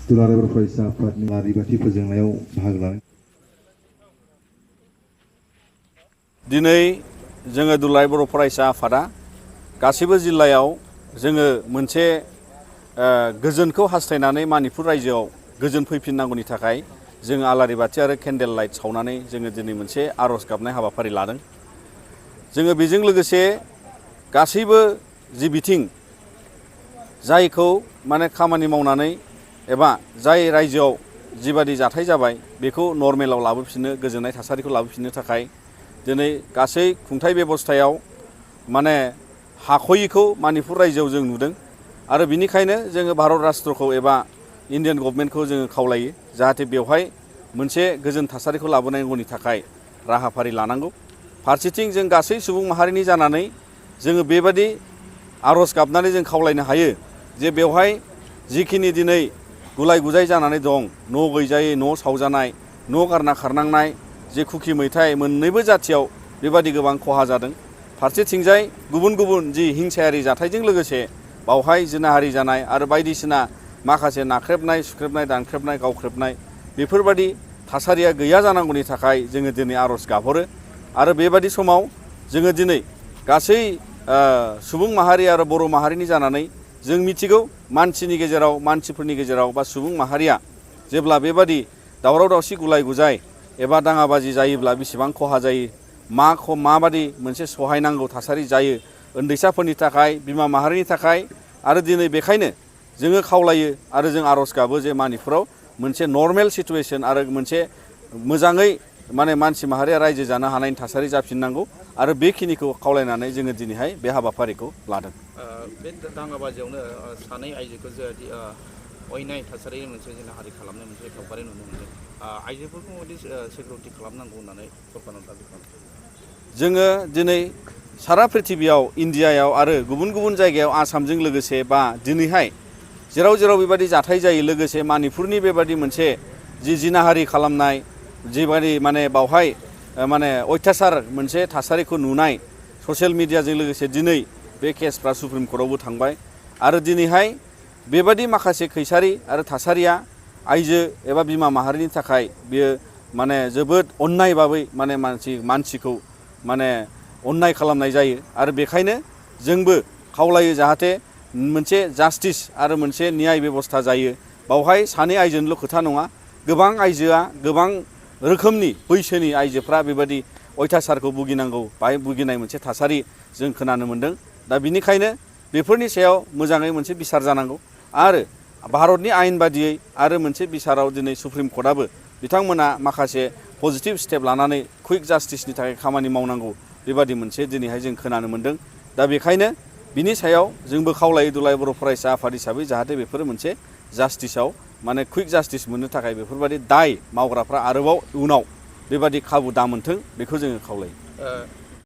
दुलाराय बर' फरायसा आफादनि बाथि फोजोंनायाव बाहागो लानाय दिनै जोङो दुलाराय बर' फरायसा आफादा गासैबो जिल्लायाव जोङो मोनसे गोजोनखौ हास्थायनानै मणिपुर रायजोआव गोजोन फैफिननांगौनि थाखाय जोङो आलारि बाथि आरो केन्डेल लाइट सावनानै जोङो दिनै मोनसे आर'ज गाबनाय हाबाफारि लादों। जोङो बेजों लोगोसे गासैबो जि बिथिं जायखौ माने खामानि मावनानै एबा जाय रायजोआव जिबादि जाथाय जाबाय बेखौ नर्मेलाव लाबोफिननो गोजोननाय थासारिखौ लाबोफिननो थाखाय दिनै गासै खुंथाय बेबस्थायाव माने हाख'यिखौ मणिपुर रायजोआव जों नुदों आरो बिनिखायनो जोङो भारत राष्ट्रखौ एबा इन्डियान गभर्नमेन्टखौ जोङो खावलायो जाहाथे बेवहाय मोनसे गोजोन थासारिखौ लाबोनांगौनि थाखाय राहाफारि लानांगौ। फारसेथिं जों गासै सुबुं माहारिनि जानानै जोङो बेबादि आर'ज गाबनानै जों खावलायनो हायो जे बेवहाय जिखिनि दिनै गुलाय गुजाय जानानै दं, न' गैजायै न' सावजानाय, न' गारना खारनांनाय, जे खुखि मैथाय मोननैबो जाथियाव बेबादि गोबां खहा जादों। फारसेथिंजाय गुबुन गुबुन जि हिंसायारि जाथायजों लोगोसे बावहाय जिनाहारि जानाय आरो बायदिसिना माखासे नाख्रेबनाय, सुख्रेबनाय, दानख्रेबनाय, गावख्रेबनाय बेफोरबादि थासारिया गैया जानांगौनि थाखाय जोङो दिनै आर'ज गाबहरो आरो बेबादि समाव जोङो दिनै गासै सुबुं माहारि आरो बर' माहारिनि जानानै जों मिथिगौ मानसिफोरनि गेजेराव बा सुबुं माहारिया जेब्ला बेबादि दावराव दावसि गुलाय गुजाय एबा दाङाबाजि जायोब्ला बेसेबां खहा जायो, माबादि मोनसे सहायनांगौ थासारि जायो उन्दैसाफोरनि थाखाय, बिमा माहारिनि थाखाय आरो दिनै बेखायनो जोङो खावलायो आरो जों आर'ज गाबो जे मणिपुराव मोनसे नर्मेल सिचुवेसन आरो मोनसे मोजाङै माने मानसि माहारिया रायजो जानो हानायनि थासारि जाफिननांगौ आरो बेखिनिखौ खावलायनानै जोङो दिनैहाय बे हाबाफारिखौ लादों। बे दाङाबाजियावनो सानै आइजोखौ अयनाय थासारि मोनसे जिनाहारि खालामनाय मोनसे सावगारि नुनो मोनदों। आइजोफोरखौ माबायदि सिकिउरिटि खालामनांगौ होननानै सरकारनाव दाबि खालामदों। जोङो दिनै सारा पृथिबियाव इन्डियायाव आरो गुबुन गुबुन जायगायाव आसामजों लोगोसे बा दिनैहाय जेराव जेराव बेबादि जाथाय जायो लोगोसे मणिपुरनि बेबादि मोनसे जि जिनाहारि खालामनाय जिबादि माने बावहाय माने अयथासार मोनसे थासारिखौ नुनाय ससियेल मिडियाजों लोगोसे दिनै बे केसफ्रा सुप्रिम कर्टआवबो थांबाय आरो दिनैहाय बेबादि माखासे खैसारि आरो थासारिया आइजो एबा बिमा माहारिनि थाखाय बियो माने जोबोद अन्नाय बाबै माने मानसिखौ माने अन्नाय खालामनाय जायो आरो बेखायनो जोंबो खावलायो जाहाथे मोनसे जास्टिस आरो मोनसे न्याय बेबस्था जायो। बावहाय सानै आइजोनिल' खोथा नङा, गोबां आइजोआ गोबां रोखोमनि बैसोनि आइजोफ्रा बेबादि अयथासारखौ भुगिनांगौ बाहाय भुगिनाय मोनसे थासारि जों खोनानो मोन्दों। दा बिनिखायनो बेफोरनि सायाव मोजाङै मोनसे बिसार जानांगौ आरो भारतनि आयेन बादियै आरो मोनसे बिसाराव दिनै सुप्रिम कर्टआबो बिथांमोना माखासे पजिटिभ स्टेप लानानै कुइक जास्टिसनि थाखाय खामानि मावनांगौ बेबादि मोनसे दिनैहाय जों खोनानो मोन्दों। दा बेखायनो बिनि सायाव जोंबो खावलायो दुलाराय बर' फरायसा आफाद हिसाबै जाहाथे बेफोरो मोनसे जास्टिसाव माने कुइक जास्टिस मोननो थाखाय बेफोरबादि दाय मावग्राफ्रा आरोबाव उनाव बेबादि खाबु दा मोनथों बेखौ जोङो खावलायो।